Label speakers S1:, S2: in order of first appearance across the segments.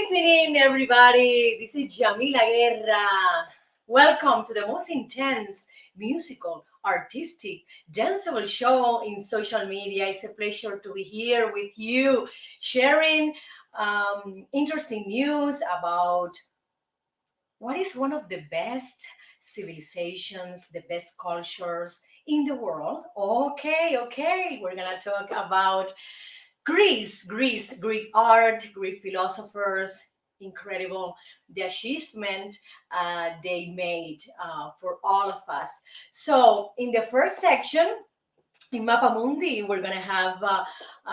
S1: evening, everybody. This is Yamila Guerra. Welcome to the most intense musical, artistic, danceable show in social media. It's a pleasure to be here with you, sharing interesting news about what is one of the best civilizations, the best cultures in the world. Okay, we're gonna talk about Greece, Greek art, Greek philosophers, incredible the achievement they made for all of us. So, in the first section, in Mapamundi, we're going to have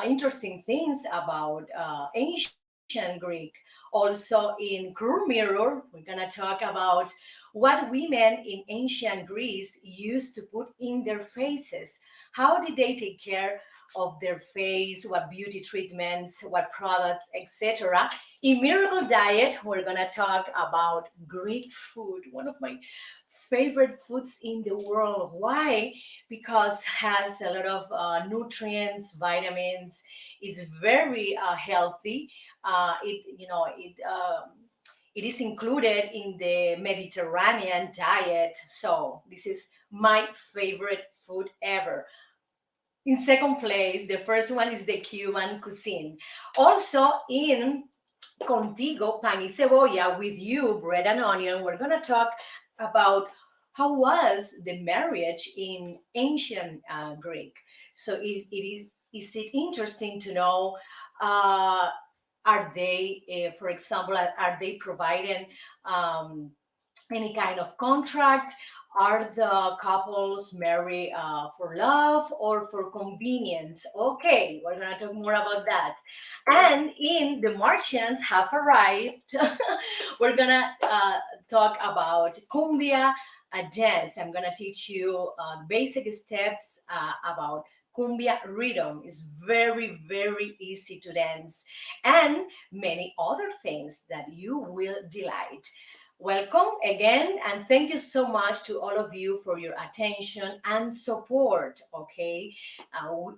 S1: interesting things about ancient Greek. Also, in Cruel Mirror, we're going to talk about what women in ancient Greece used to put in their faces. How did they take care of their face, what beauty treatments, what products, etc. In Miracle Diet, we're going to talk about Greek food, one of my favorite foods in the world. Why? Because has a lot of nutrients, vitamins, is very healthy. It is included in the Mediterranean diet. So this is my favorite food ever. In second place, the first one is the Cuban cuisine. Also in Contigo, pan y cebolla, with you, bread and onion, we're going to talk about how was the marriage in ancient Greek. So is it interesting to know, uh, are they, for example, are they providing um, any kind of contract? Are the couples marry for love or for convenience? Okay, we're gonna talk more about that. And in the Martians have arrived, we're gonna talk about cumbia dance. I'm gonna teach you basic steps about cumbia rhythm. Is very easy to dance, and many other things that you will delight. Welcome again, and thank you so much to all of you for your attention and support. Okay,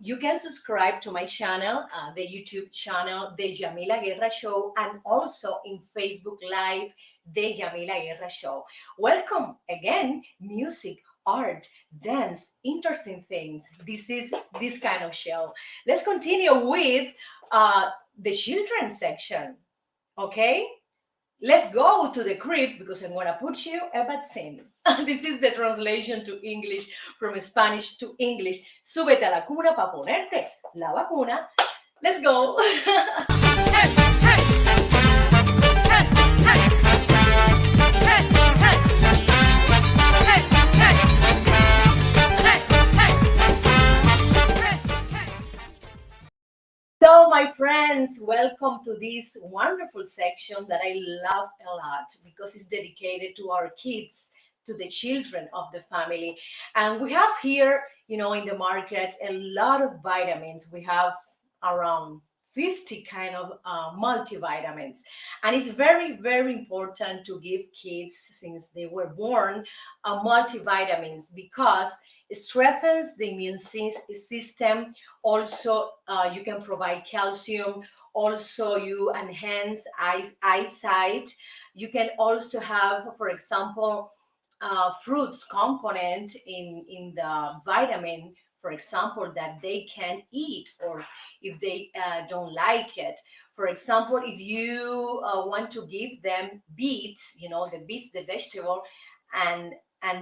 S1: you can subscribe to my channel, the YouTube channel, the Yamila Guerra Show, and also in Facebook Live, the Yamila Guerra Show. Welcome again, music, art, dance, interesting things. This is this kind of show. Let's continue with the children's section. Okay. Let's go to the crib because I'm gonna put you a vaccine. This is the translation to English from Spanish to English. Súbete a la cuna para ponerte la vacuna. Let's go. So, my friends, welcome to this wonderful section that I love a lot because it's dedicated to our kids, to the children of the family. And we have here, in the market, a lot of vitamins. We have around 50 kind of multivitamins. And it's very important to give kids, since they were born, multivitamins because it strengthens the immune system. Also, you can provide calcium. Also, you enhance eyesight. You can also have, for example, fruits component in the vitamin, for example, that they can eat, or if they don't like it. For example, if you want to give them beets, the beets, the vegetable, and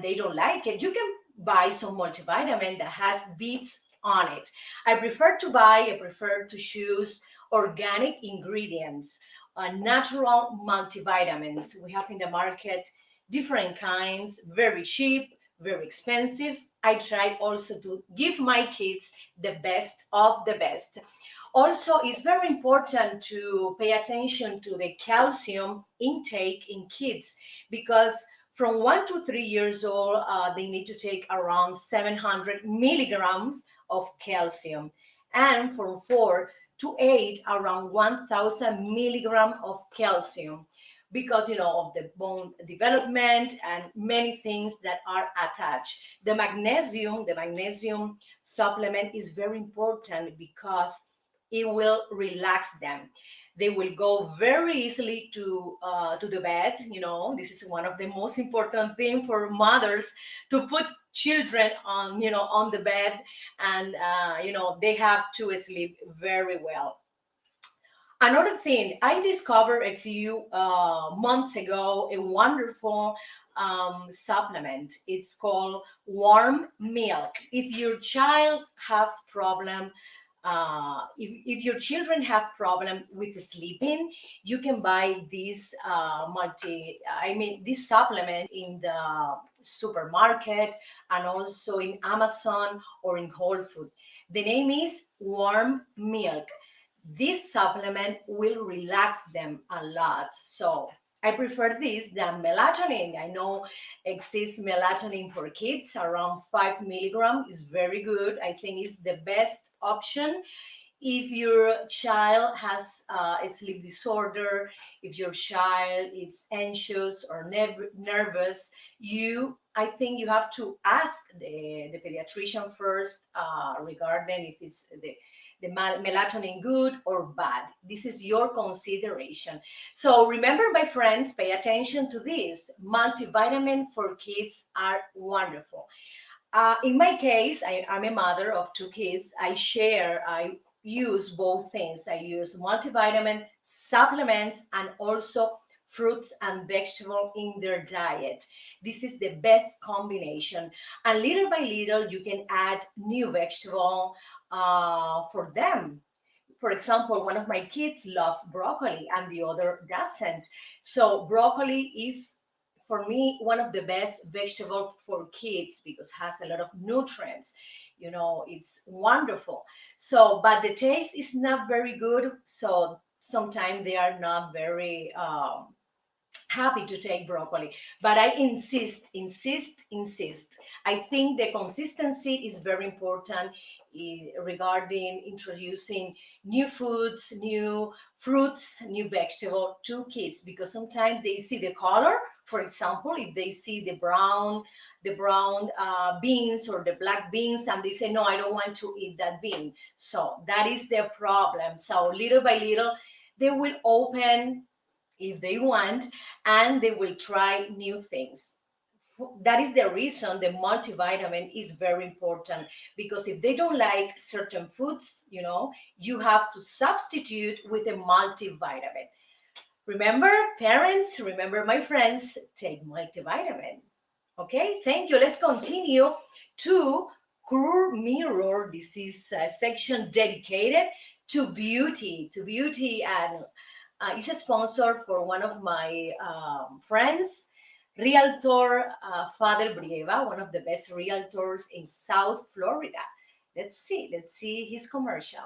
S1: they don't like it, you can buy some multivitamin that has beets on it. I prefer to choose organic ingredients, natural multivitamins. We have in the market different kinds, very cheap, very expensive. I try also to give my kids the best of the best. Also, it's very important to pay attention to the calcium intake in kids because from 1 to 3 years old, they need to take around 700 milligrams of calcium. And from 4 to 8, around 1000 milligram of calcium because of the bone development and many things that are attached. The magnesium supplement is very important because it will relax them. They will go very easily to the bed. You know, this is one of the most important thing for mothers, to put children on, on the bed, and they have to sleep very well. Another thing, I discovered a few months ago a wonderful supplement. It's called warm milk. If your child have problem, if your children have problem with sleeping, you can buy this this supplement in the supermarket, and also in Amazon or in Whole Food. The name is warm milk. This supplement will relax them a lot. So I prefer this than melatonin. I know exists melatonin for kids around 5 milligram is very good. I think it's the best option if your child has a sleep disorder, if your child is anxious or nervous, I think you have to ask the pediatrician first regarding if it's the melatonin good or bad. This is your consideration. So remember, my friends, pay attention to this. Multivitamin for kids are wonderful. In my case, I'm a mother of two kids. I use both things. I use multivitamin supplements and also fruits and vegetables in their diet. This is the best combination. And little by little, you can add new vegetable for them. For example, one of my kids love broccoli and the other doesn't. So broccoli is, for me, one of the best vegetable for kids because has a lot of nutrients. It's wonderful. So, but the taste is not very good. So sometimes they are not very happy to take broccoli, but I insist. I think the consistency is very important regarding introducing new foods, new fruits, new vegetable to kids, because sometimes they see the color. For example, if they see the brown beans or the black beans, and they say, no, I don't want to eat that bean. So that is their problem. So little by little, they will open if they want, and they will try new things. That is the reason the multivitamin is very important, because if they don't like certain foods, you have to substitute with a multivitamin. Remember, parents, remember, my friends, take multivitamin. Okay, thank you. Let's continue to Cure Mirror. This is a section dedicated to beauty, and it's a sponsor for one of my friends, Realtor Father Brieva, one of the best realtors in South Florida. Let's see his commercial.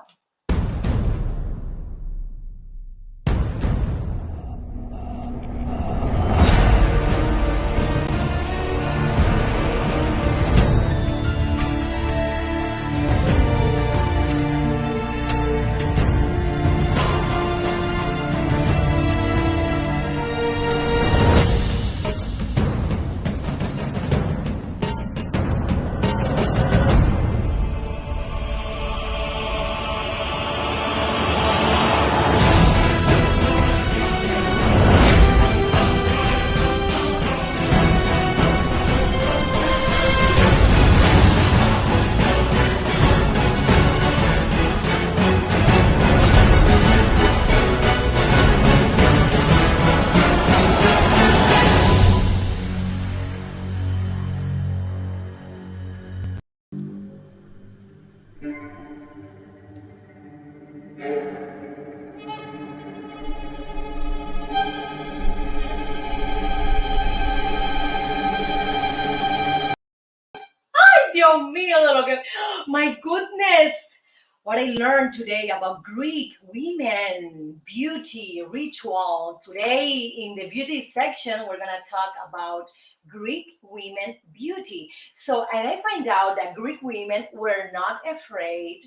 S1: Dios mío de lo que. My goodness! What I learned today about Greek women, beauty, ritual. Today, in the beauty section, we're going to talk about Greek women beauty. So, and I find out that Greek women were not afraid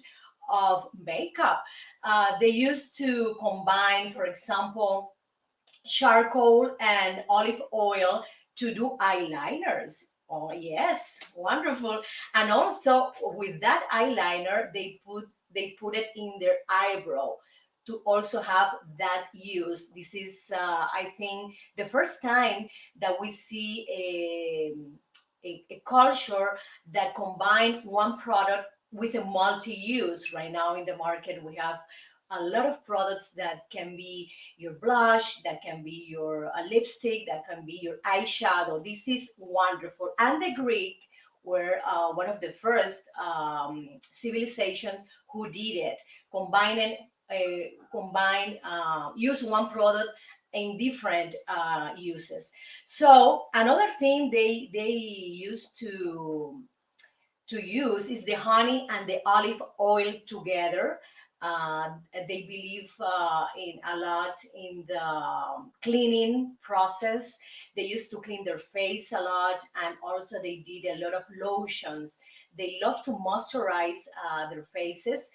S1: of makeup. They used to combine, for example, charcoal and olive oil to do eyeliners. Oh yes, wonderful. And also with that eyeliner, they put it in their eyebrow to also have that use. This is, I think, the first time that we see a culture that combine one product with a multi-use. Right now in the market, we have a lot of products that can be your blush, that can be your lipstick, that can be your eyeshadow. This is wonderful. And the Greek were one of the first civilizations who did it, combining use one product in different uses. So another thing they used to use is the honey and the olive oil together. They believe in a lot in the cleaning process. They used to clean their face a lot, and also they did a lot of lotions. They love to moisturize their faces,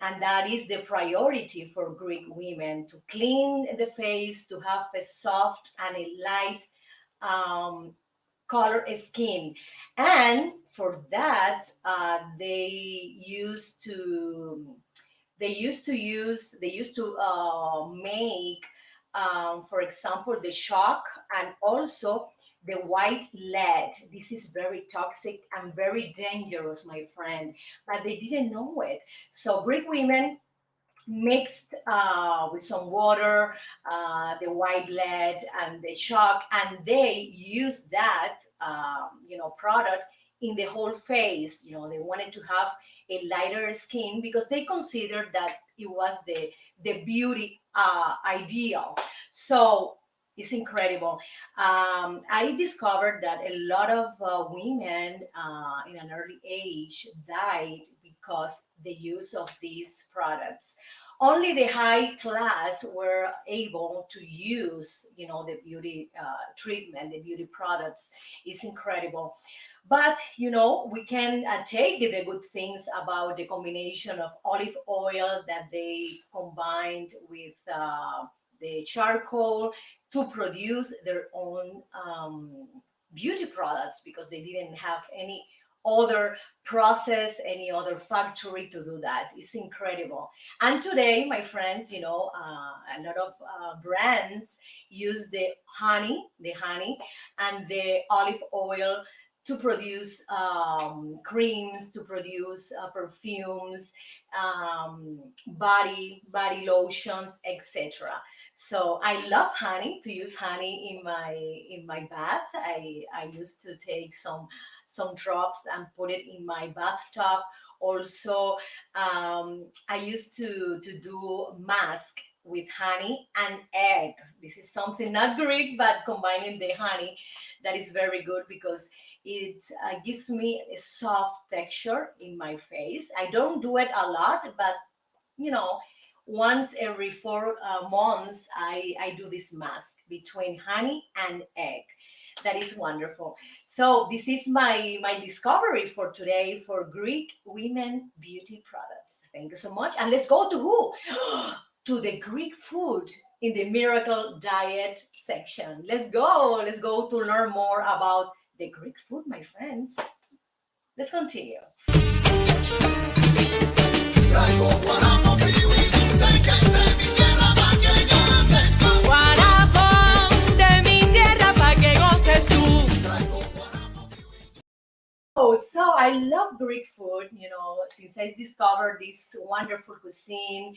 S1: and that is the priority for Greek women, to clean the face, to have a soft and a light um, color skin. And for that, they used to make, for example, the chalk and also the white lead. This is very toxic and very dangerous, my friend, but they didn't know it. So Greek women mixed with some water, the white lead and the chalk, and they used that, product in the whole face. They wanted to have a lighter skin because they considered that it was the beauty ideal. So it's incredible. I discovered that a lot of women in an early age died because the use of these products. Only the high class were able to use, the beauty treatment, the beauty products. It's incredible. But we can take the good things about the combination of olive oil that they combined with the charcoal to produce their own beauty products, because they didn't have any other process, any other factory to do that. It's incredible. And today, my friends, a lot of brands use the honey and the olive oil to produce creams, to produce perfumes, body lotions, etc. So I love honey, to use honey in my bath. I used to take some drops and put it in my bathtub. Also, I used to do mask with honey and egg. This is something not Greek, but combining the honey, that is very good because it gives me a soft texture in my face. I don't do it a lot, but you know, once every 4 months, I do this mask between honey and egg. That is wonderful. So this is my discovery for today for Greek women beauty products. Thank you so much. And let's go to who? To the Greek food in the Miracle Diet section. Let's go. Let's go to learn more about the Greek food, my friends. Let's continue. Oh, so I love Greek food, since I discovered this wonderful cuisine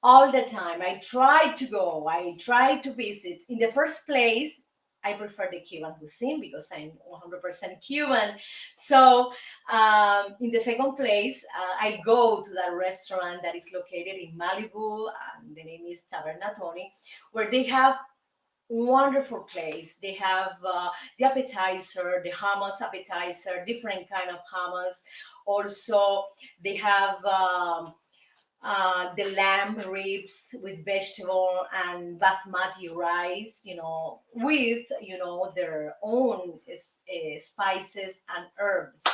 S1: all the time. I try to visit. In the first place, I prefer the Cuban cuisine because I'm 100% Cuban. So, in the second place, I go to that restaurant that is located in Malibu, and the name is Tabernatoni, where they have wonderful place. They have the appetizer, the hummus appetizer, different kind of hummus. Also, they have the lamb ribs with vegetable and basmati rice, with their own spices and herbs.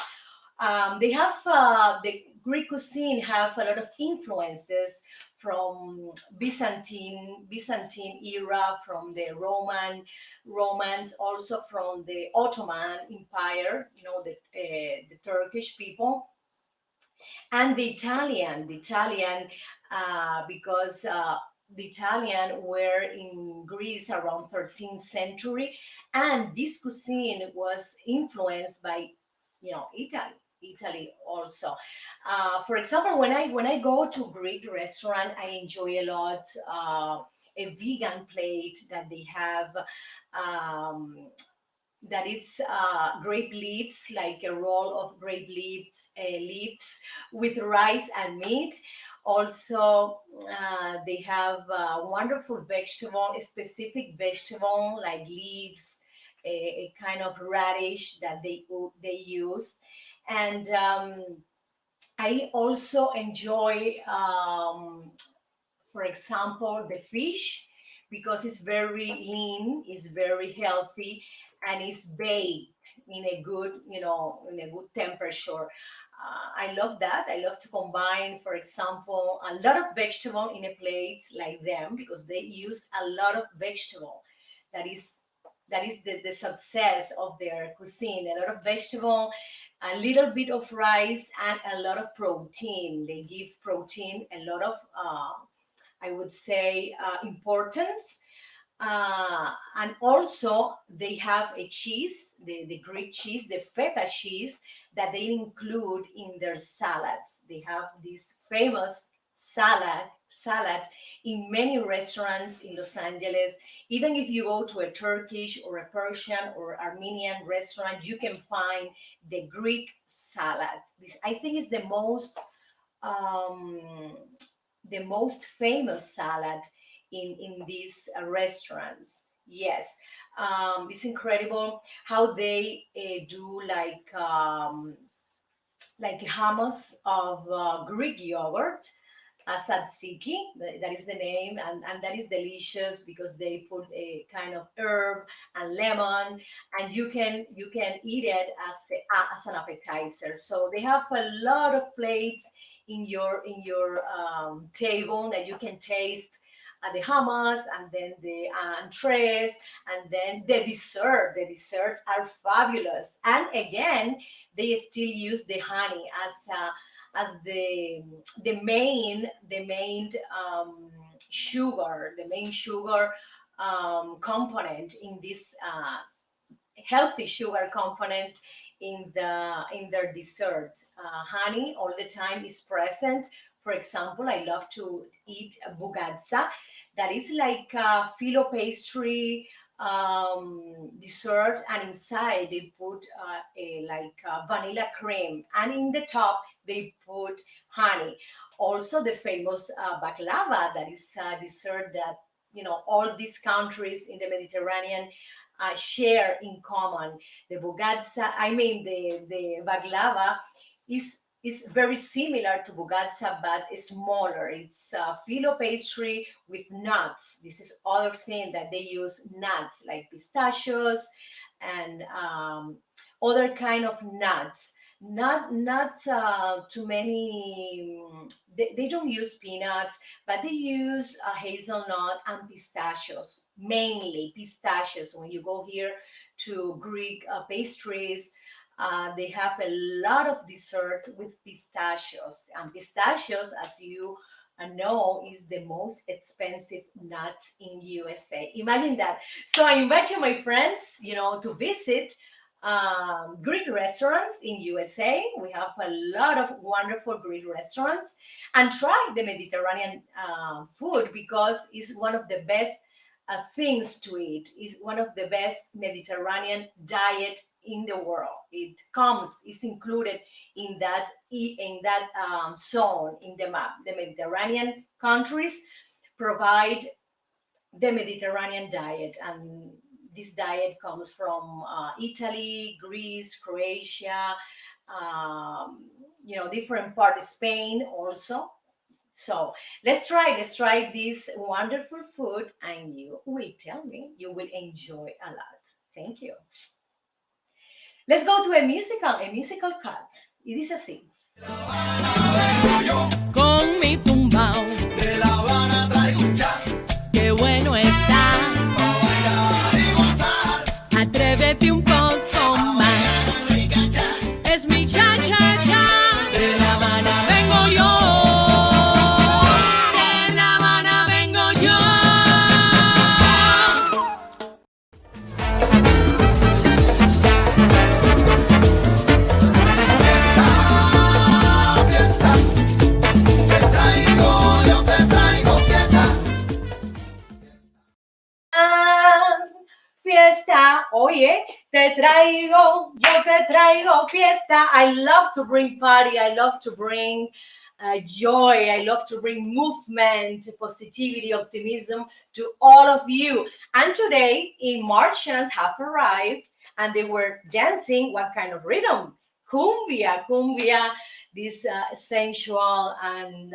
S1: They have the Greek cuisine have a lot of influences from Byzantine era, from the Romans, also from the Ottoman Empire. The Turkish people. And the Italian, because the Italian were in Greece around 13th century, and this cuisine was influenced by, Italy also. For example, when I go to Greek restaurant, I enjoy a lot a vegan plate that they have. Um, that is grape leaves, like a roll of grape leaves with rice and meat. Also, they have wonderful vegetable, a specific vegetable like leaves, a kind of radish that they use, and I also enjoy, for example, the fish, because it's very lean, it's very healthy, and it's baked in a good temperature. I love that. I love to combine, for example, a lot of vegetable in a plate like them, because they use a lot of vegetable. That is the success of their cuisine. A lot of vegetable, a little bit of rice, and a lot of protein. They give protein a lot of, I would say, importance. And also, they have a cheese, the Greek cheese, the feta cheese, that they include in their salads. They have this famous salad in many restaurants in Los Angeles. Even if you go to a Turkish or a Persian or Armenian restaurant, you can find the Greek salad. This, I think, is um, the most famous salad in these restaurants. Yes, it's incredible how they do like hummus of Greek yogurt, tzatziki, that is the name, and that is delicious because they put a kind of herb and lemon, and you can eat it as an appetizer. So they have a lot of plates in your table that you can taste, the hummus, and then the entrees, and then the dessert. The desserts are fabulous, and again, they still use the honey as the main sugar component in this healthy sugar component in their dessert. Honey all the time is present. For example, I love to eat bugazza, that is like a filo pastry dessert, and inside they put vanilla cream, and in the top they put honey. Also, the famous baklava, that is a dessert that all these countries in the Mediterranean share in common. The bugazza, I mean the baklava, is very similar to bugazza but smaller. It's filo pastry with nuts. This is other thing that they use, nuts like pistachios and other kind of nuts. Not too many. They don't use peanuts, but they use hazelnut and pistachios, mainly pistachios. When you go here to Greek pastries, they have a lot of dessert with pistachios, and pistachios, as you know, is the most expensive nut in USA. Imagine that. So I invite you, my friends, to visit Greek restaurants in USA. We have a lot of wonderful Greek restaurants, and try the Mediterranean food, because it's one of the best things to eat. Is one of the best Mediterranean diet in the world. It's included in that zone in the map. The Mediterranean countries provide the Mediterranean diet, and this diet comes from Italy, Greece, Croatia, different parts, Spain also. So let's try this wonderful food, and you will tell me you will enjoy a lot. Thank you. Let's go to a musical cut. It is así.
S2: Con mi tumbao
S3: De La Habana traigo un chat
S2: qué bueno está.
S3: pa' bailar y gozar.
S2: Atrévete un poco más.
S3: Rica chat
S2: Es mi cha cha cha.
S3: de La Habana
S1: fiesta. Oye, te traigo, yo te traigo fiesta. I love to bring party. I love to bring joy. I love to bring movement, positivity, optimism to all of you. And today, Martians have arrived and they were dancing what kind of rhythm? Cumbia, cumbia, this sensual and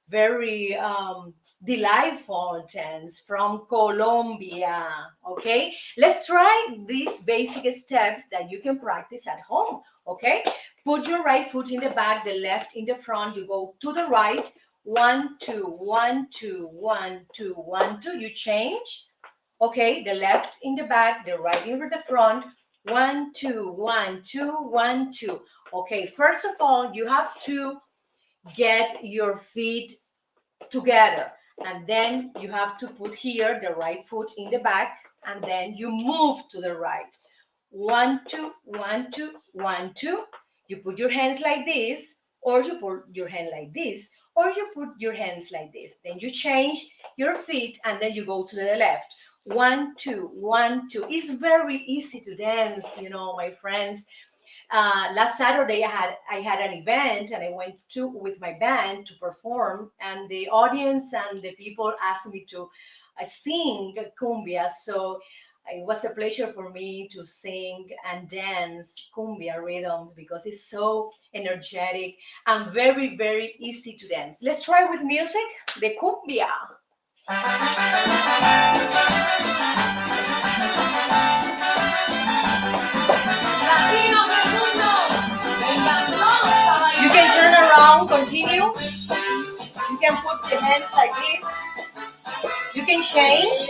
S1: very delightful dance from Colombia. Okay, let's try these basic steps that you can practice at home. Okay, put your right foot in the back, the left in the front. You go to the right. 1, 2, 1, 2, 1, 2, 1, 2. You change. Okay, the left in the back, the right in the front. 1, 2, 1, 2, 1, 2. Okay, first of all, you have to get your feet together, and then you have to put here the right foot in the back, and then you move to the right. 1, 2, 1, 2, 1, 2. You put your hands like this, or you put your hand like this, or you put your hands like this. Then you change your feet, and then you go to the left. 1, 2, 1, 2. It's very easy to dance, my friends. Last Saturday I had an event and I went to with my band to perform, and the audience and the people asked me to sing cumbia. So it was a pleasure for me to sing and dance cumbia rhythms because it's so energetic and very, very easy to dance. Let's try with music, the cumbia. You can turn around, continue. You can put your hands like this. You can change.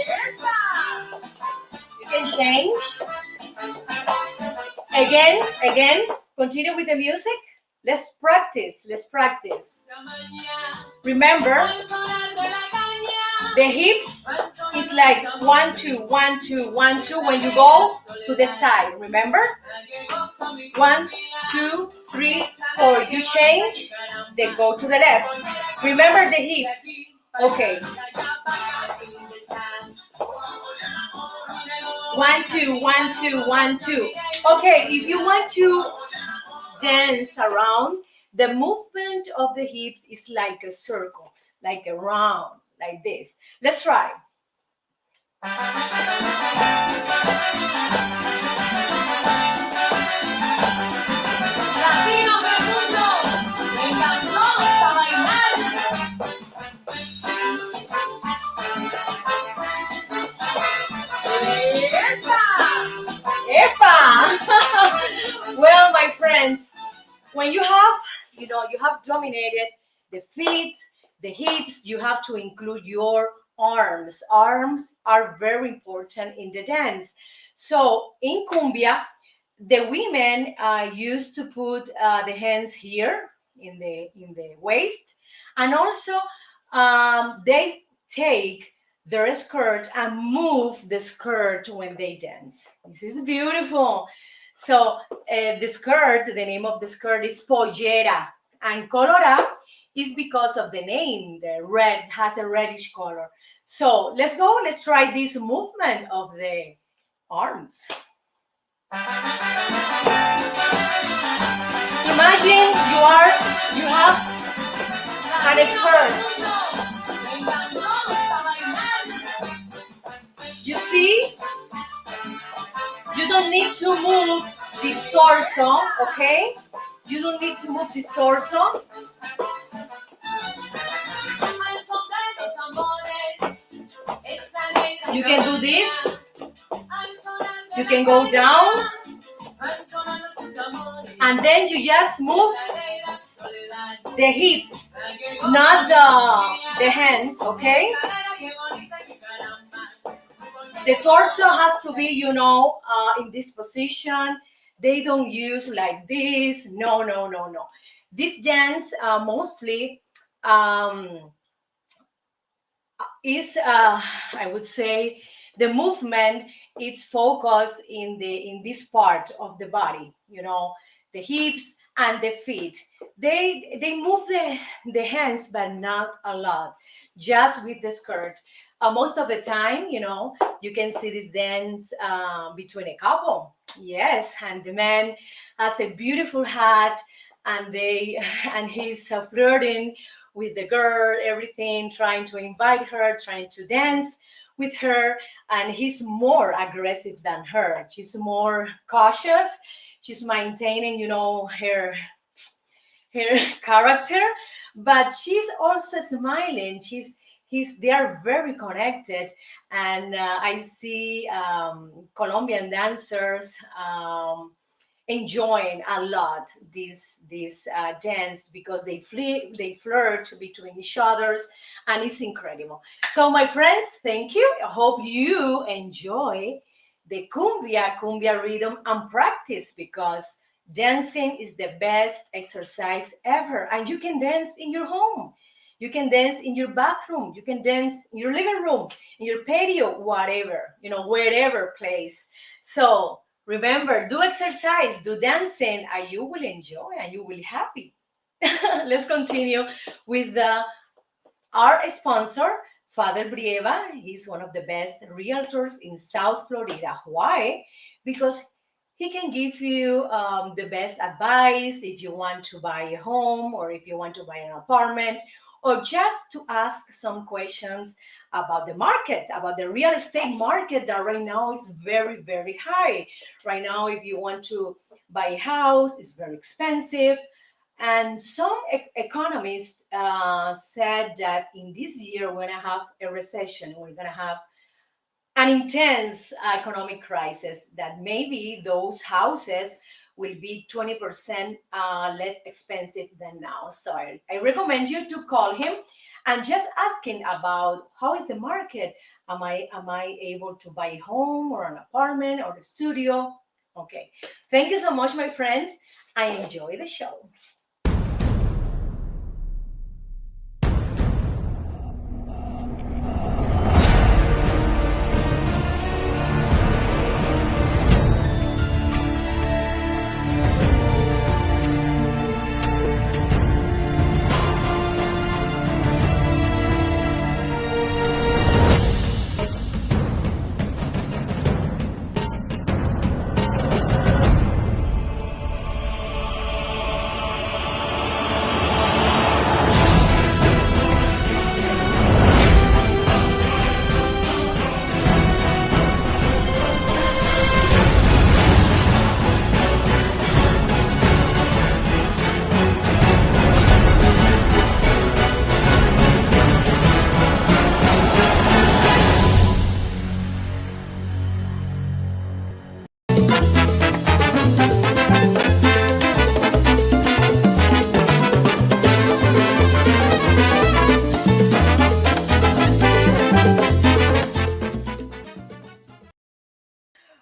S1: You can change. Again. Continue with the music. Let's practice. Let's practice. Remember, the hips is like 1, 2, 1, 2, 1, 2 when you go to the side. Remember? 1, 2, 3, 4. You change, then go to the left. Remember the hips. Okay. 1, 2, 1, 2, 1, 2. Okay, if you want to dance around, the movement of the hips is like a circle, like a round, like this. Let's try. Latinos del mundo, vengan todos a bailar. Epa! Well, my friends, when you have dominated the feet, the hips, you have to include your arms. Arms are very important in the dance. So in cumbia, the women used to put the hands here in the waist, and also they take their skirt and move the skirt when they dance. This is beautiful. So the name of the skirt is pollera, and colora is because of the name. The red has a reddish color. So let's go. Let's try this movement of the arms. Imagine you have an skirt. You see? You don't need to move this torso, okay? You don't need to move this torso. You can do this. You can go down. And then you just move the hips, not the hands, okay? The torso has to be, in this position. They don't use like this. No. This dance mostly is, I would say, the movement is focused in this part of the body. The hips and the feet. They move the hands, but not a lot. Just with the skirt. Most of the time, you can see this dance between a couple. Yes, and the man has a beautiful hat, and they and he's flirting with the girl, everything, trying to invite her, trying to dance with her, and he's more aggressive than her. She's more cautious. She's maintaining, her character, but she's also smiling. They are very connected, and I see Colombian dancers enjoying a lot this dance because they flirt between each others, and it's incredible. So my friends, thank you. I hope you enjoy the cumbia rhythm and practice, because dancing is the best exercise ever, and you can dance in your home. You can dance in your bathroom. You can dance in your living room, in your patio, whatever, wherever place. So remember, do exercise, do dancing, and you will enjoy and you will be happy. Let's continue with our sponsor, Father Brieva. He's one of the best realtors in South Florida. Why? Because he can give you the best advice if you want to buy a home, or if you want to buy an apartment, or just to ask some questions about the market, about the real estate market that right now is very, very high. Right now, if you want to buy a house, it's very expensive. And some economists said that in this year, we're going to have a recession, we're going to have an intense economic crisis, that maybe those houses will be 20% less expensive than now. So I recommend you to call him and just ask him about how is the market. Am I able to buy a home or an apartment or a studio? Okay. Thank you so much, my friends. I enjoy the show.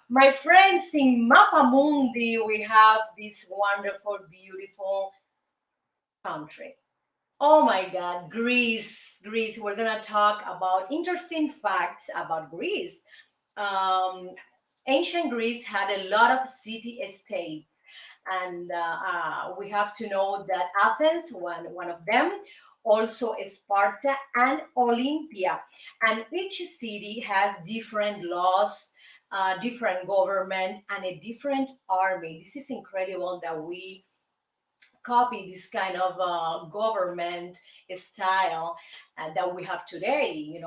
S1: My friends, in Mapamundi, we have this wonderful, beautiful country. Oh my God, Greece. Greece. We're going to talk about interesting facts about Greece. Um, Ancient Greece had a lot of city states, and we have to know that Athens, one of them, also Sparta and Olympia. And each city has different laws, different government, and a different army. This is incredible that we copy this kind of government style that we have today.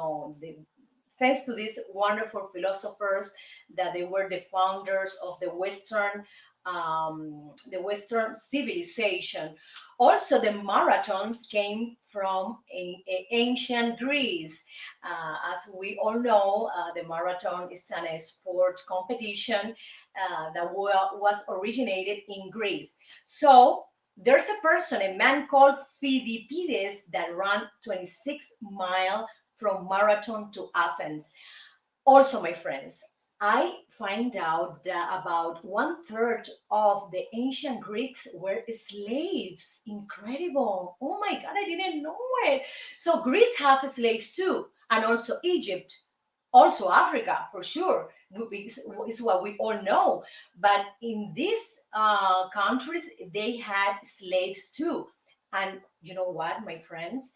S1: Thanks to these wonderful philosophers, that they were the founders of the Western civilization. Also, the marathons came from ancient Greece. As we all know, the marathon is a sport competition that was originated in Greece. So there's a person, a man called Pheidippides, that ran 26 miles from Marathon to Athens. Also, my friends, I find out that about one third of the ancient Greeks were slaves. Incredible. Oh my God, I didn't know it. So Greece have slaves too, and also Egypt, also Africa for sure. Is what we all know. But in these countries, they had slaves too. And you know what, my friends?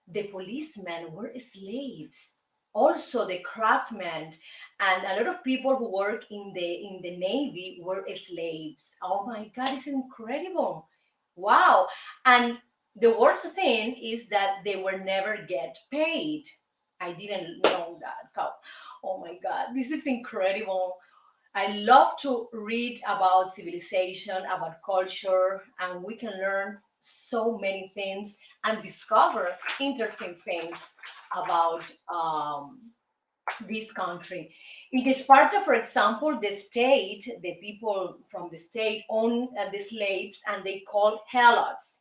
S1: The policemen were slaves. also the craftsmen, and a lot of people who work in the navy were slaves. Oh my God, it's incredible! Wow. And the worst thing is that they were never get paid. I didn't know that. Oh my God, this is incredible. I love to read about civilization, about culture, and we can learn so many things and discover interesting things about this country. In Sparta, for example, the state, the people from the state own the slaves and they call helots.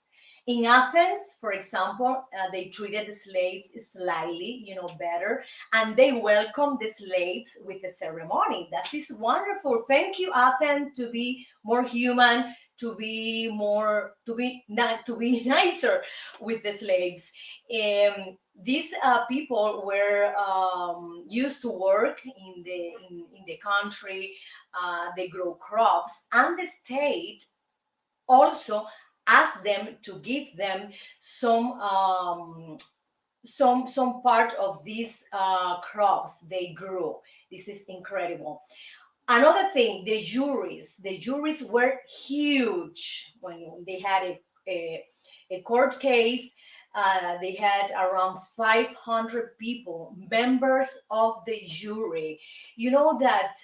S1: In Athens, for example, they treated the slaves slightly, better, and they welcomed the slaves with a ceremony. That is wonderful. Thank you, Athens, to be more human, to be nicer with the slaves. These people were used to work in the country. They grow crops, and the state also asked them to give them some some part of these crops they grew. This is incredible. Another thing, the juries were huge when they had a court case. They had around 500 people, members of the jury. You know that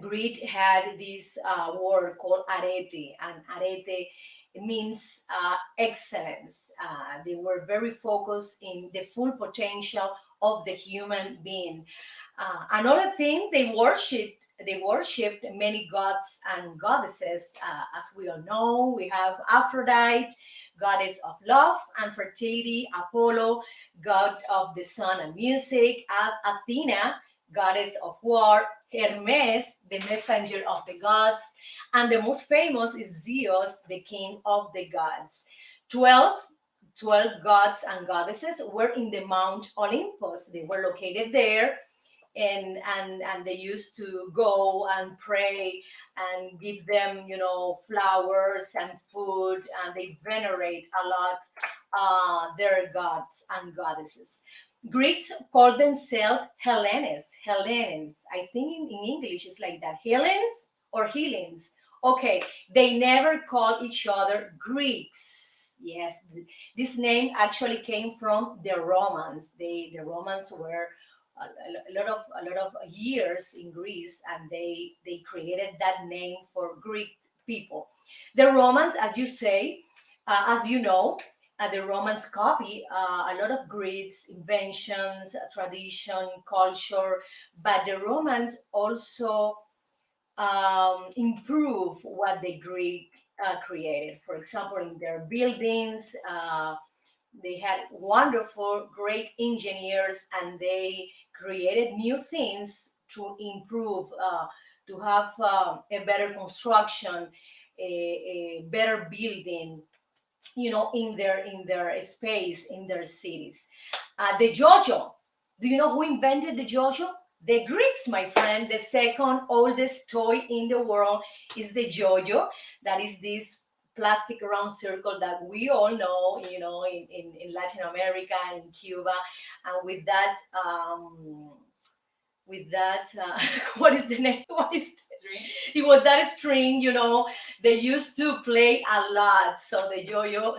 S1: Greek had this word called arete, and arete means excellence. They were very focused in the full potential of the human being. Another thing, they worshipped many gods and goddesses. As we all know, we have Aphrodite, goddess of love and fertility; Apollo, god of the sun and music; Athena, goddess of war; Hermes, the messenger of the gods; and the most famous is Zeus, the king of the gods. 12 12 gods and goddesses were in the Mount Olympus. They were located there, and they used to go and pray and give them, flowers and food, and they venerate a lot their gods and goddesses. Greeks call themselves Hellenes. I think in English it's like that, Hellenes or Hellenes. Okay, they never call each other Greeks. Yes, this name actually came from the Romans. The Romans were a lot of years in Greece, and they created that name for Greek people. The Romans, as you say, as you know, the Romans copy a lot of Greeks inventions, tradition, culture, but the Romans also improve what the Greek created. For example, in their buildings, they had wonderful, great engineers, and they created new things to improve, to have a better construction, a better building, in their space, in their cities. The yo-yo. Do you know who invented the yo-yo? The Greeks, my friend. The second oldest toy in the world is the yo-yo. That is this plastic round circle that we all know, in Latin America and in Cuba. And with that, what is the name? What is it? Was that string, they used to play a lot. So the yo-yo,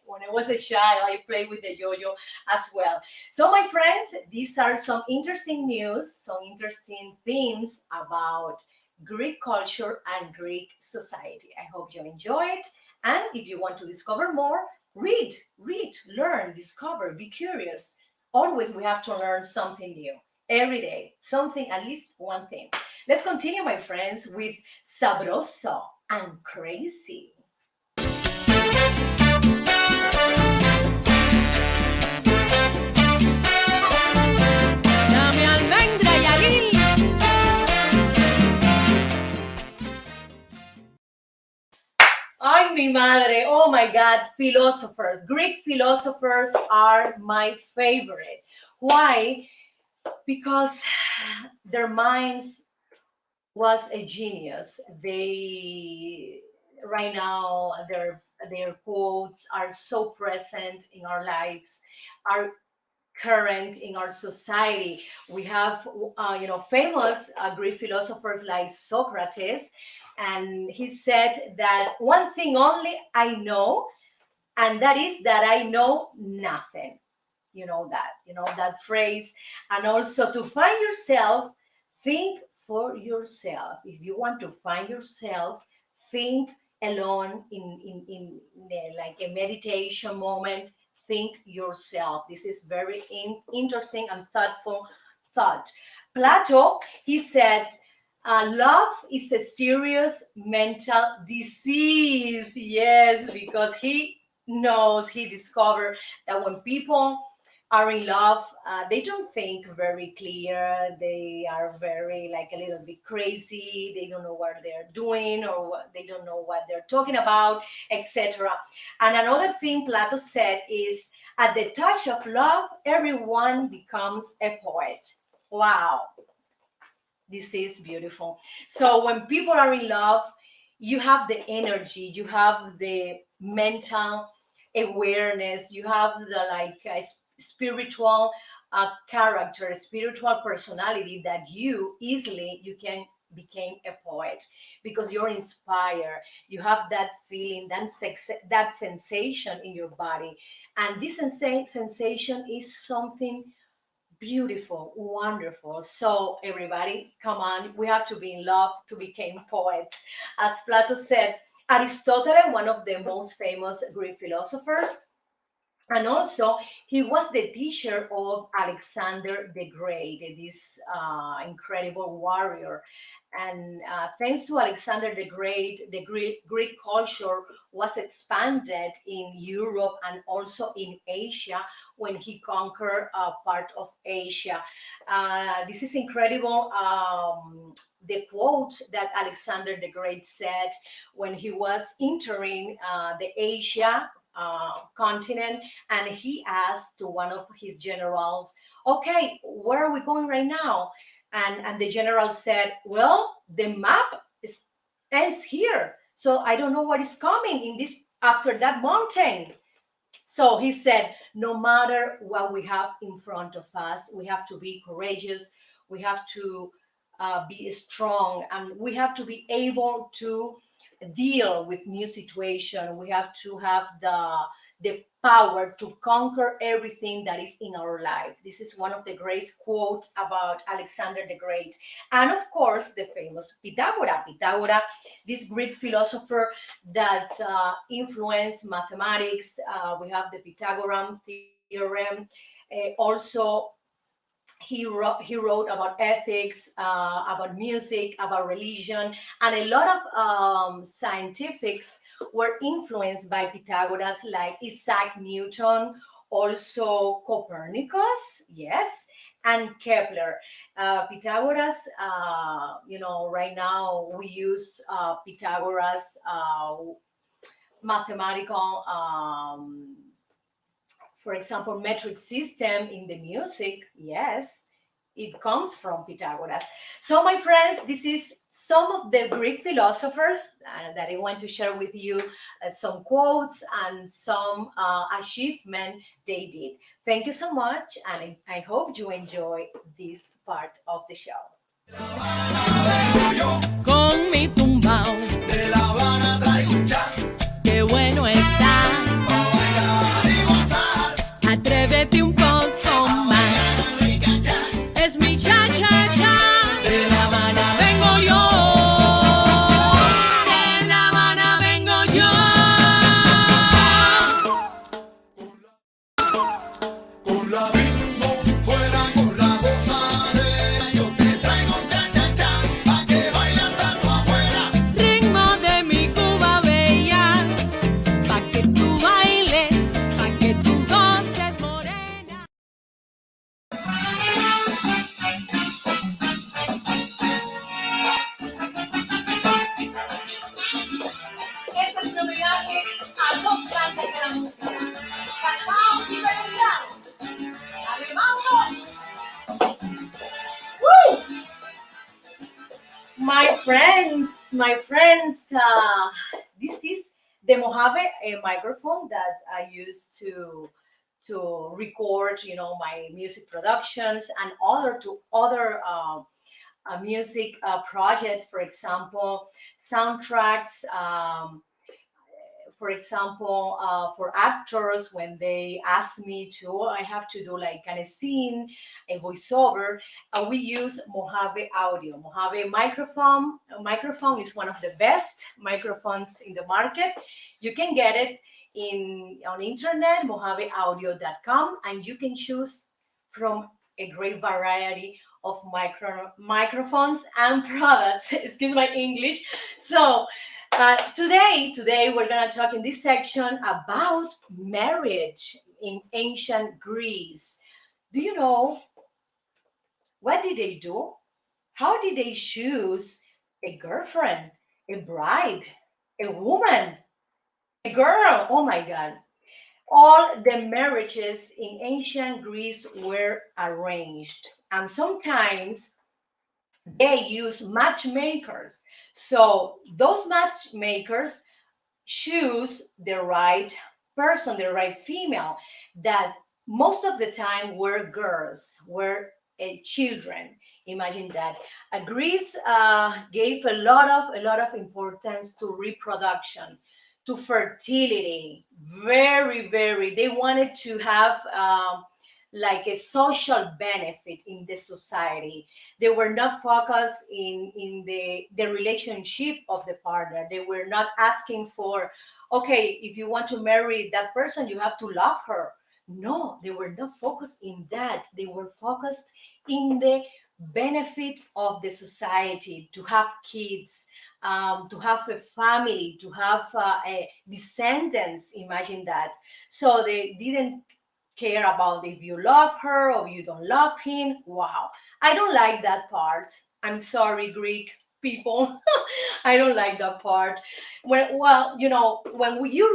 S1: when I was a child, I played with the yo-yo as well. So my friends, these are some interesting news, some interesting things about Greek culture and Greek society. I hope you enjoy it. And if you want to discover more, read, learn, discover, be curious. Always we have to learn something new every day, something, at least one thing. Let's continue, my friends, with sabroso and crazy.
S2: Dame almendra y aguil.
S1: Ay, mi madre. Oh my God. Philosophers. Greek philosophers are my favorite. Why? Because their minds was a genius. They right now their quotes are so present in our lives, are current in our society. We have, famous Greek philosophers like Socrates, and he said that one thing only I know, and that is that I know nothing. You know that phrase. And also, to find yourself, think for yourself. If you want to find yourself, think alone in like a meditation moment. Think yourself. This is very interesting and thoughtful thought. Plato, he said, love is a serious mental disease. Yes, because he discovered that when people are in love, they don't think very clear. They are very, like, a little bit crazy. They don't know what they're doing, or they don't know what they're talking about, etc. And another thing Plato said is, at the touch of love, everyone becomes a poet. Wow, this is beautiful. So when people are in love, you have the energy, you have the mental awareness, you have the, like, spiritual character, spiritual personality, that you can become a poet, because you're inspired. You have that feeling, that sensation in your body, and this sensation is something beautiful, wonderful. So everybody, come on, we have to be in love to become poets. As Plato said, Aristotle, one of the most famous Greek philosophers, and also he was the teacher of Alexander the Great, this incredible warrior. And thanks to Alexander the Great, the Greek culture was expanded in Europe and also in Asia when he conquered part of Asia. This is incredible. The quote that Alexander the Great said when he was entering the Asia continent, and he asked to one of his generals, okay, where are we going right now? And the general said, well, the map ends here, so I don't know what is coming in this after that mountain. So he said, no matter what we have in front of us, we have to be courageous, we have to be strong, and we have to be able to deal with new situation. We have to have the power to conquer everything that is in our life. This is one of the great quotes about Alexander the Great. And of course, the famous Pythagoras, this Greek philosopher that influenced mathematics. We have the Pythagorean theorem. Also, he wrote about ethics, about music, about religion, and a lot of scientifics were influenced by Pythagoras, like Isaac Newton, also Copernicus, yes, and Kepler. Pythagoras, right now we use Pythagoras mathematical, for example, metric system in the music. Yes, it comes from Pythagoras. So, my friends, this is some of the Greek philosophers that I want to share with you, some quotes and some achievement they did. Thank you so much, and I hope you enjoy this part of the show.
S2: Con mi tumbao,
S3: De La Habana traigo un chan,
S2: qué bueno está.
S3: pa' bailar y gozar.
S2: Atrévete un poco más.
S3: Rica chan,
S2: Es mi cha-cha-cha. De La Habana vengo yo. De La Habana vengo yo.
S3: con la bimbo fuera con la gozadera. Yo te traigo un chan chan chan, pa' que baile hasta tu abuela.
S2: Ritmo de mi Cuba bella. Pa' que tú bailes, pa' que tú goces, morena.
S1: Este es un homenaje a dos grandes de la música, Cachao y Peregrino. ¡Alemán! Woo! My friends, this is the Mojave microphone that I used to record, my music productions and other music project, for example, soundtracks. For example, for actors, when they ask me to, "Oh, I have to do like kind of scene, a voiceover," we use Mojave Audio. Mojave microphone. A microphone is one of the best microphones in the market. You can get it on internet, mojaveaudio.com, and you can choose from a great variety of microphones and products. Excuse my English. So today we're gonna talk in this section about marriage in ancient Greece. Do you know what did they do? How did they choose a girlfriend, a bride, a woman, a girl? Oh my God! All the marriages in ancient Greece were arranged, and sometimes they use matchmakers. So those matchmakers choose the right person, the right female, that most of the time were girls, were children. Imagine that. Greece gave a lot of importance to reproduction, to fertility. Very. They wanted to have like a social benefit in the society. They were not focused in the relationship of the partner. They were not asking for, okay, if you want to marry that person, you have to love her. No, they were not focused in that. They were focused in the benefit of the society, to have kids, to have a family, to have a descendants. Imagine that. So they didn't care about if you love her or you don't love him. Wow. I don't like that part. I'm sorry, Greek people. I don't like that part. When you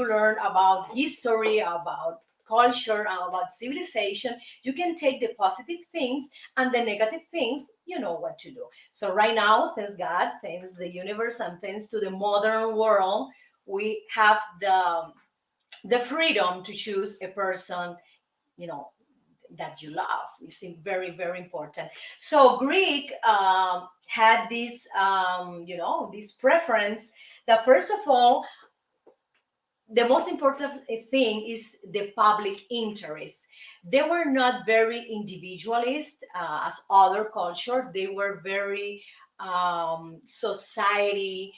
S1: learn about history, about culture, and about civilization, you can take the positive things and the negative things, you know what to do. So right now, thanks God, thanks the universe, and thanks to the modern world, we have the freedom to choose a person, you know that you love. It's very important. So Greek had this this preference that, first of all, the most important thing is the public interest. They were not very individualist as other culture. They were very society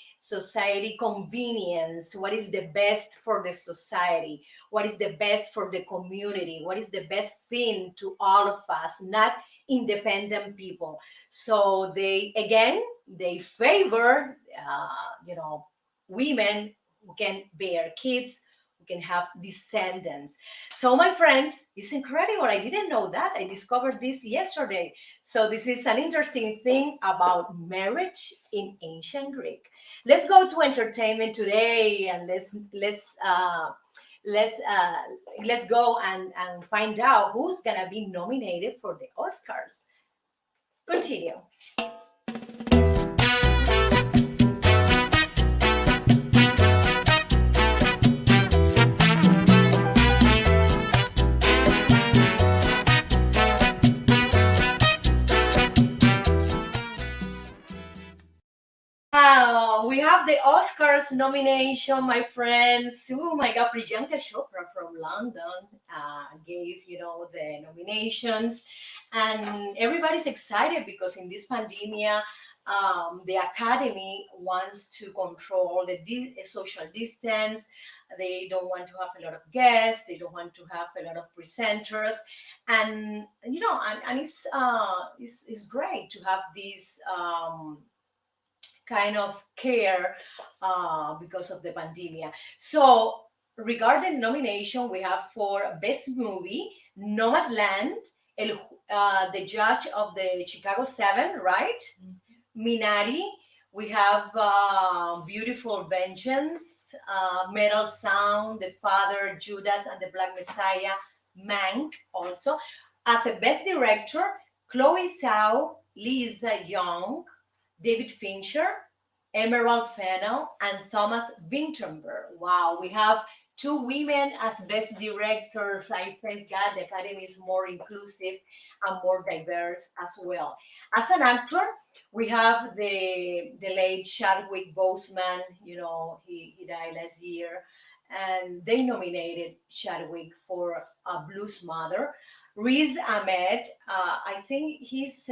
S1: convenience. What is the best for the society? What is the best for the community? What is the best thing to all of us? Not independent people. So they favor women who can bear kids, who can have descendants. So, my friends, it's incredible. I didn't know that. I discovered this yesterday. So, this is an interesting thing about marriage in ancient Greek. Let's go to entertainment today, and let's uh, let's go and find out who's gonna be nominated for the Oscars. Continue. Wow, we have the Oscars nomination, my friends. Oh my God, Priyanka Chopra from London gave, the nominations, and everybody's excited because in this pandemic, the Academy wants to control the social distance. They don't want to have a lot of guests. They don't want to have a lot of presenters, and it's great to have this. Kind of care because of the pandemic. So, regarding nomination, we have for Best Movie, Nomadland, the judge of the Chicago 7, right? Minari. We have Beautiful Vengeance, Metal Sound, The Father, Judas and the Black Messiah, Mank also. As a Best Director, Chloe Zhao, Lisa Young, David Fincher, Emerald Fennell, and Thomas Vinterberg. Wow, we have two women as best directors. I thank God the Academy is more inclusive and more diverse as well. As an actor, we have the late Chadwick Boseman. He died last year, and they nominated Chadwick for Blues Mother. Riz Ahmed, I think he's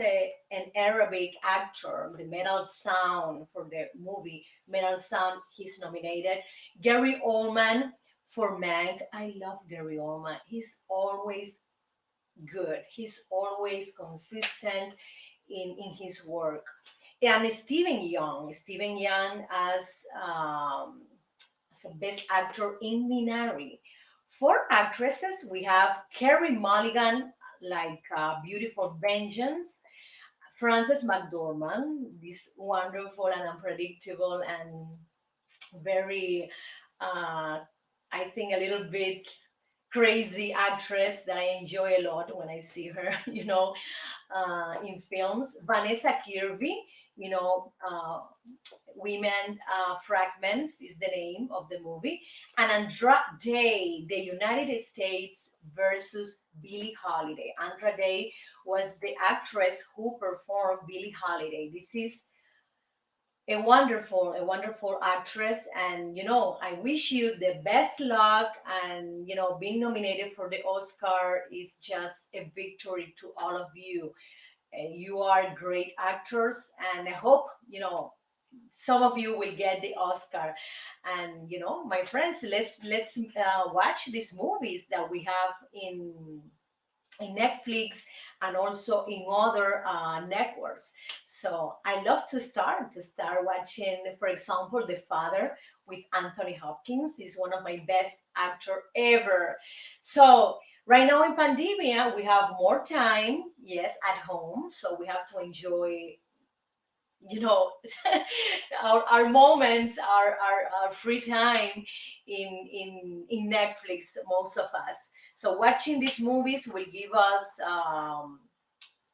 S1: an Arabic actor. The Metal Sound for the movie Metal Sound, he's nominated. Gary Oldman for Mank. I love Gary Oldman. He's always good. He's always consistent in his work. And Stephen Young as a best actor in Minari. For actresses, we have Carey Mulligan, like Beautiful Vengeance, Frances McDormand, this wonderful and unpredictable and very, uh, I think, a little bit crazy actress that I enjoy a lot when I see her, in films. Vanessa Kirby, you know, uh, Women Fragments is the name of the movie. And Andra Day, the United States versus Billie Holiday. Andra Day was the actress who performed Billie Holiday. This is a wonderful actress, and I wish you the best luck. And being nominated for the Oscar is just a victory to all of you. You are great actors, and I hope some of you will get the Oscar. And my friends, let's watch these movies that we have in Netflix and also in other networks. So I love to start watching, for example, The Father with Anthony Hopkins. He's one of my best actor ever. So right now in pandemia, we have more time, yes, at home. So we have to enjoy you know our moments, our free time in Netflix, most of us. So watching these movies will give us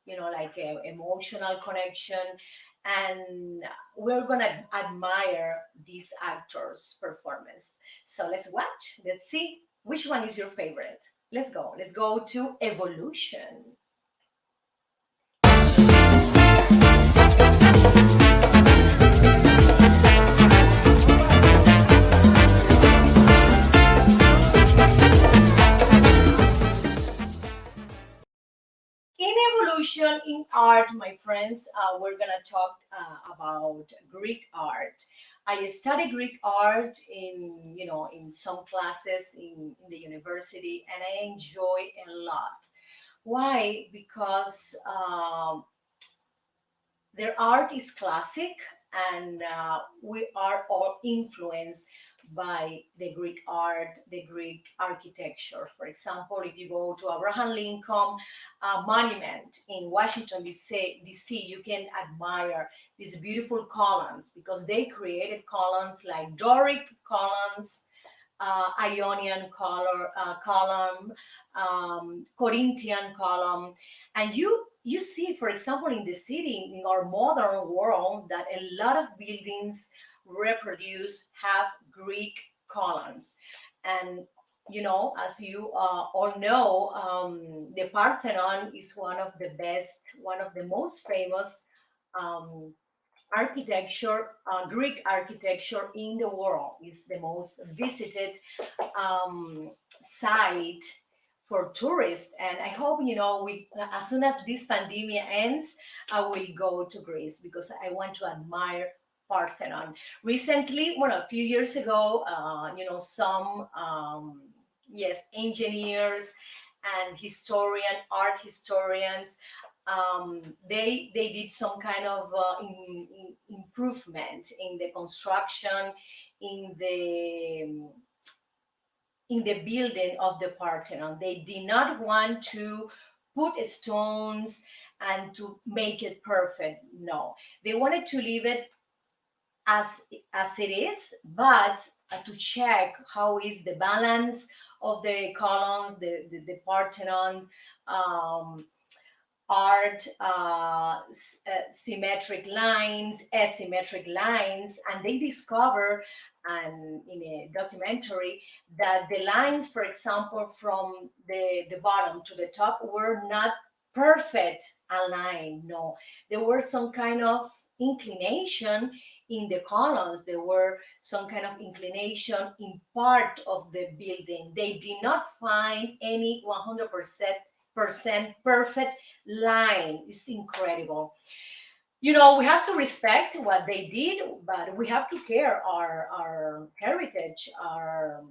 S1: like a emotional connection, and we're gonna admire these actors performance. So let's see which one is your favorite. Let's go to Evolution. In evolution in art, my friends, we're gonna talk about Greek art. I study Greek art in some classes in the university, and I enjoy a lot. Why? Because their art is classic, and we are all influenced by the Greek art, the Greek architecture. For example, if you go to Abraham Lincoln Monument in Washington, D.C., you can admire these beautiful columns because they created columns like Doric columns, Ionian column, Corinthian column, and you see, for example, in the city, in our modern world, that a lot of buildings reproduce have Greek columns. And as you all know, the Parthenon is one of the best, one of the most famous um, Greek architecture in the world. It's the most visited site for tourists. And I hope, we as soon as this pandemic ends, I will go to Greece because I want to admire Parthenon. Recently, well, a few years ago, some yes, engineers and art historians, they did some kind of improvement in the construction, in the building of the Parthenon. They did not want to put stones and to make it perfect. No, they wanted to leave it as as it is, but to check how is the balance of the columns, the Parthenon. Art, symmetric lines, asymmetric lines, and they discover and in a documentary that the lines, for example, from the bottom to the top were not perfect aligned. No, there were some kind of inclination in the columns. There were some kind of inclination in part of the building. They did not find any 100% perfect line. It's incredible. We have to respect what they did, but we have to care our heritage, our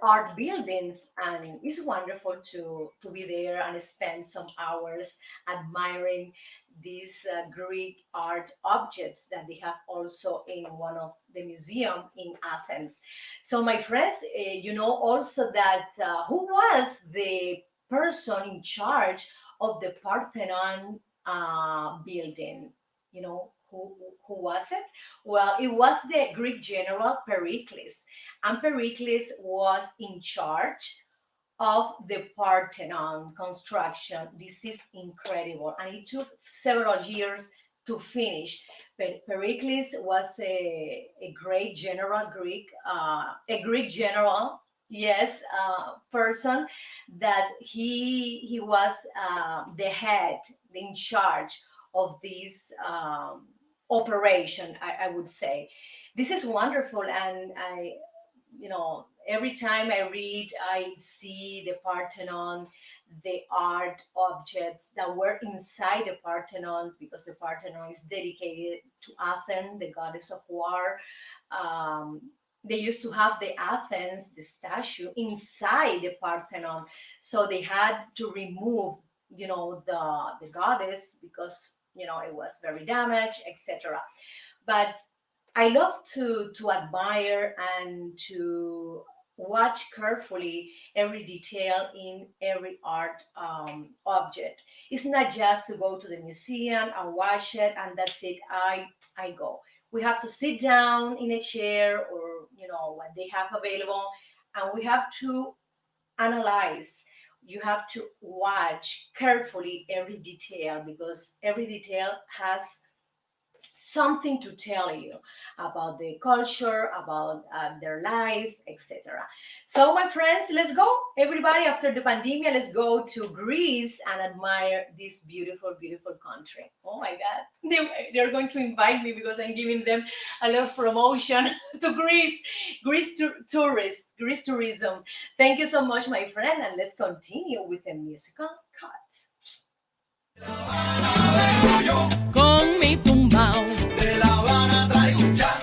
S1: art buildings, and it's wonderful to be there and spend some hours admiring these Greek art objects that they have also in one of the museum in Athens. So my friends, also that who was the person in charge of the Parthenon building? Who was it? Well, it was the Greek general Pericles, and Pericles was in charge of the Parthenon construction. This is incredible, and it took several years to finish. But Pericles was a great general, a Greek general. Yes, person that he was the head, in charge of this operation. I would say this is wonderful, and every time I read, I see the Parthenon, the art objects that were inside the Parthenon, because the Parthenon is dedicated to Athens, the goddess of war. Um, they used to have the Athens, the statue, inside the Parthenon, so they had to remove, the goddess, because it was very damaged, etc. But I love to admire and to watch carefully every detail in every art object. It's not just to go to the museum and watch it and that's it. I go. We have to sit down in a chair, or what they have available, and we have to analyze. You have to watch carefully every detail, because every detail has something to tell you about the culture, about their life, etc. So, my friends, let's go. Everybody, after the pandemic, let's go to Greece and admire this beautiful, beautiful country. Oh my God. They're going to invite me because I'm giving them a lot of promotion to Greece, Greece tourism. Thank you so much, my friend. And let's continue with the musical cut.
S2: Con mi tumbao,
S3: De La Habana traigo un chat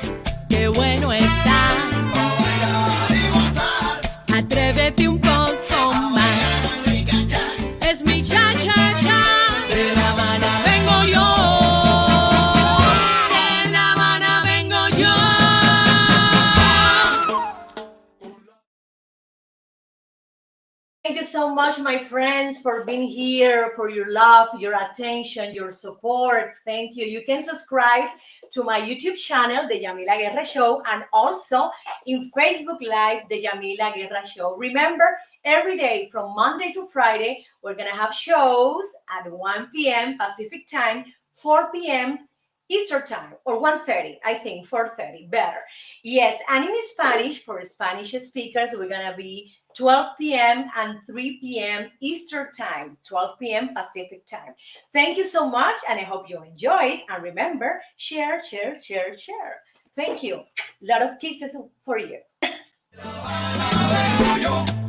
S2: qué bueno está.
S3: pa' bailar y gozar.
S2: Atrévete un poco más. Es mi cha cha cha. De La Habana vengo yo. De La Habana vengo yo.
S1: Thank you so much, my friends, for being here, for your love, your attention, your support. Thank you. You can subscribe to my YouTube channel, The Yamila Guerra Show, and also in Facebook Live, The Yamila Guerra Show. Remember, every day from Monday to Friday, we're going to have shows at 1 p.m. Pacific time, 4 p.m. Eastern time, or 1:30, I think, 4:30, better. Yes, and in Spanish, for Spanish speakers, we're going to be 12 p.m. and 3 p.m. Eastern time, 12 p.m. Pacific time. Thank you so much, and I hope you enjoyed. And remember, share, share, share, share. Thank you. A lot of kisses for you.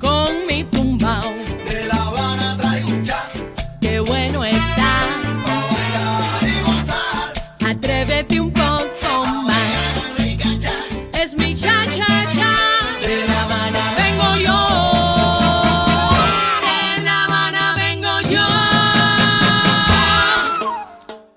S2: Con mi